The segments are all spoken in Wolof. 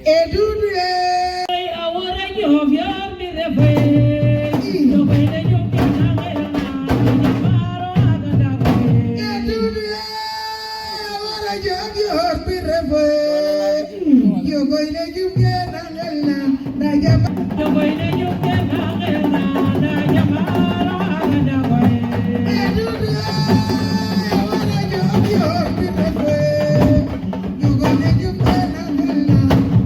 e Doudou e awara jof yor mi refe yo bay de jom ke na mero na maro aganda ko e Doudou e awara jof yor mi refe yo bay de jom ke na ngelna da jaba yo bay de jom ke na ngelna da jamaro aganda ko e Doudou e awara jof yor mi refe yo bay de jom ke na ngelna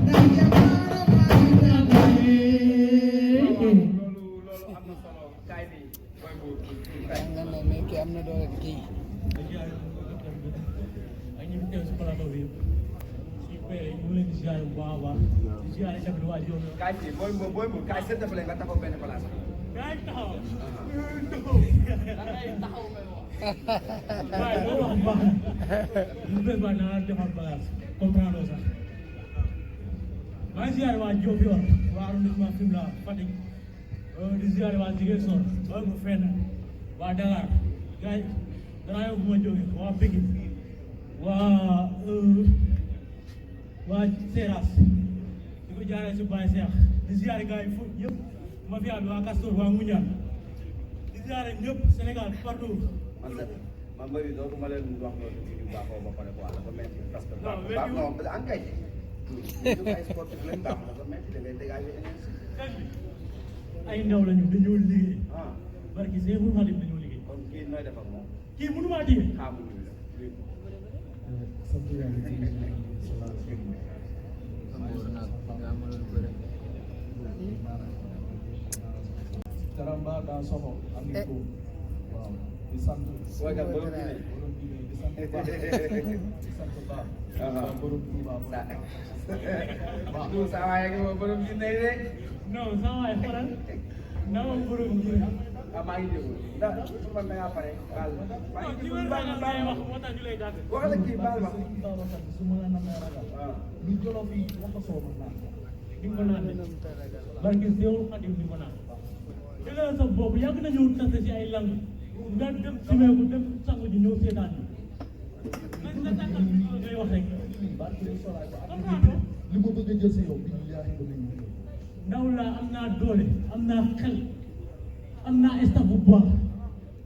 da jamaro aganda ko am na doole kii ak ñu teew si plateau bi suñu père ñu leen di ziar bu baax a baax di ziar tamit waa Diop kaay fii booy bu kaay s'il te plaît nga taxaw benn place. kaay taxaw waaye boo wax baax ñu bëgg baax naa defar bagage comprendre sax maa ngi ziar waa Diop yor waa arrondissement Fimela Fatick di ziar waa Ziguinchor waa mu fenn waa Dakar gars yi danaa yow bu ma jógee waa Pikine waa Seras di ko jaaree si Baye Cheikh di ziare gars yi foofu yëpp mafia bi waa Castor waa Ngoundiane di ziare ñëpp Sénégal partout. man bëri dootuma leen wax loolu ci ñu baaxoo ba pare quoi dafa métti parce que. non non en kay. ñu ay sportif lañ baax dafa métti da ngay dégager énergie. ay ndaw lañu dañoo liggéey. ah barki Seydou Khadim dañoo liggéey. kon kii nooy def ak moom. kii mënu maa diggee. xaamuñu la. Karamba daa soxo andi ko waaw di sant waaye kat borom diine di sant baax waaw borom Touba du saa waaye nga borom diine de. non saa waay xoolal na ma borom diine. ah maa ngi déglu ndax su ma da ngaa pare baal ma. maa ngi déglu baal ma baal ma moo tax ñu lay dàgg. waxal ak kii baal ma. su ma la namee ragal waaw. lu jolof yi laxasoo ma naan di ko naan de barki Seydou Khadim di ko naan. jëlee sa bopp yàgg nañu tase ci ay lang nga dem simeeku dem sangu ji ñëw seetaan bi. nañ sa tàkkal bi ngay wax rek. barke solaay ba am comprendre li ma bëgg a jël si yow bi ñu yaay ko nañu ndaw laa am naa doole am naa xel am naa staff bu baax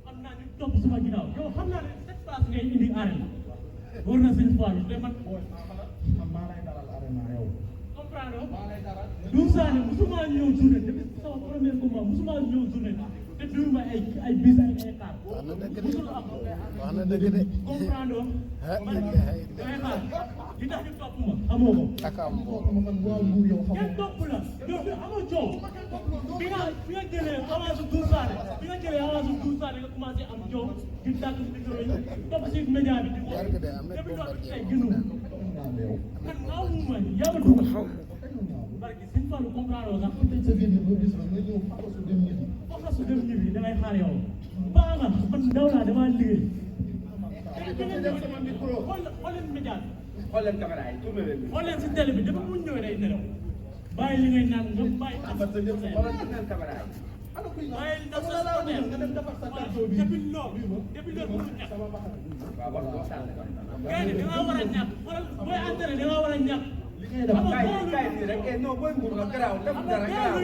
am naa ñu topp sama ginnaaw yow xam naa ne cette place ngay indi arène war na seen Fallou te man man maa lay dalal arena yow comprendre maa lay dalal Doudou Sané musuma ñëw journée depuis sama premier combat musuma ñëw journée te duma ay bis ay car musul am wax na dëgg de comprendre man damay xaar li tax ñu topp ma amoo ko ak am man waa Mbour yow xam kenn topp la yow amoo coow bi nga jëlee avance Doudou Sané bi nga jëlee avance Doudou Sané nga commencé am coow di tàgg micro yi topp si média bi di ko depuis loolu tey gënu man naaw mu ma yaa ma dugal barki Sëñ Fallu comprendre sax sa biir ba gis la nga ñëw faaw su dem ñibbi foofu la su dem ñibbi damay xaar yow baax nga man ndaw laa damaa liggéey xool leen média bi xool leen caméra yi tourné leen. xool leen si télé bi dafa mu ñëwee day nelaw bàyyi li ngay naan nga bàyyi xoolal leen caméra yi. bàyyi ndax sa neex depuis loolu mënul ñàkk waaw wax doo sànni. gars yi da ngaa war a ñàkk xoolal booy entraîné da ngaa war a ñàkk kaay nii rek non booy Mbour la garaaw def dara garaaw.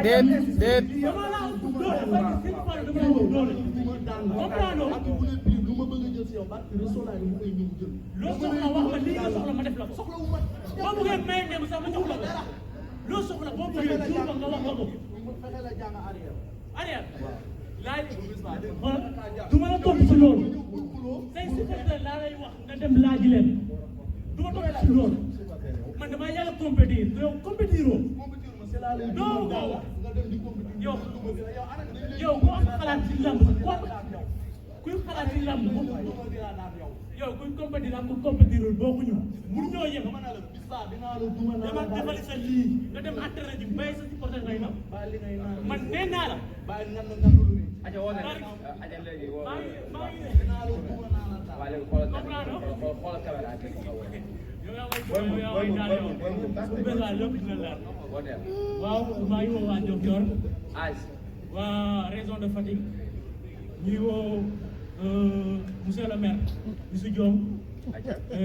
déet dama la doole parce que Sëñ Fallu dama la doole comprendre ak bu ne prix lu ma bëgg a jël si yow barke Rasulaay mu koy ñëw jël loo soxla wax ma lii nga soxla ma def la ko soxla wu ma boo bëggee may dem sax ma jox la ko loo soxla boo bëggee jour ba nga wax ma ko fexe la jàng arrière arrière laay xool du ma la topp si loolu say supporter laa lay wax nga dem laaji leen du ma topp si loolu man damaa yàgg a compétir te yow compétir oo doo ko yow ku am xalaat si lamb kuy xalaat si lamb yow kuy compétir ak ku compétirul bokkuñu mun ñoo yem dama defali sa lii nga dem entraîné ji bàyyi sa supporter ngay nam man nee naa la aja woo nañu aja léegi woo maa ngi waa léegi xoolal caméra yi waaw maa ngi woo waa Diofior âge waa région de Fatick ñuy woo monsieur le maire monsieur Diom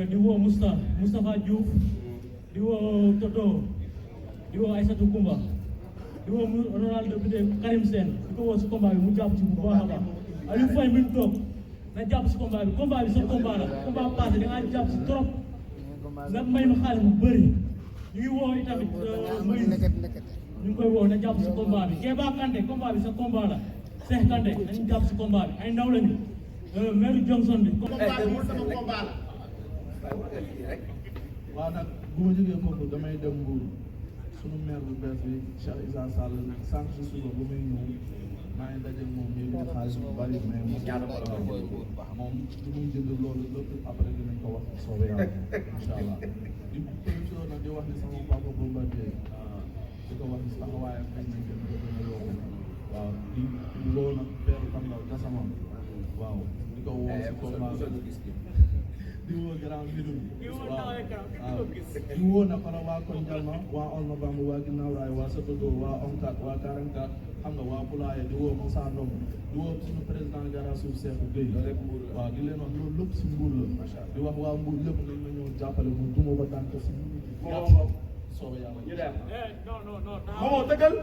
di woo Moustapha Diouf di woo Toto di woo Aïssatou Koumba di woo honorable député Karim Sène di ko woo si combat bi mu jàpp ci bu baax a baax Aliou Faye mi ngi toog na jàpp si combat bi sa combat la combat passé da ngaa jàpp si trop nga may nu xaalis bu bëri ñu ngi woo itamit Moïse ñu ngi koy woo na jàpp si combat bi Kéba Kanté combat bi sa combat la Cheikh Kanté nañu jàpp si combat bi ay ndaw lañu maire Johnson bi combat bi sama combat la waaw nag bu ma jógee foofu damay dem Mbour sunu maire bu bees bi Cheikh Issa Sall sànq si suba bu muy ñëw maa ngi daje moom yëpp xaalis bu bari mais moom lu muy jënd loolu lépp après dinañ ko wax soobee yàlla incha allah di profité nag di wax ni sama papa Bombardier di ko wax ni taxawaayam xëy na gën a yokku waaw di woo nag peeru Tandaw Gassama waaw di ko woo si combat di woo grand mbidum waaw di woo na para waa koñ Jalma waa on novembre waa ginnaaw raay waa Satodo waa onkat waa 44 xam nga waa Poulaye di woo Moussa Ndom di woo suñu président gara suuf Cheikhou Gueye waaw di leen wax loolu lépp si Mbour la di wax waa Mbour lépp nañ ma ñëw jàppale mu duma ba daan ko si soobee yàlla non Momo tëggal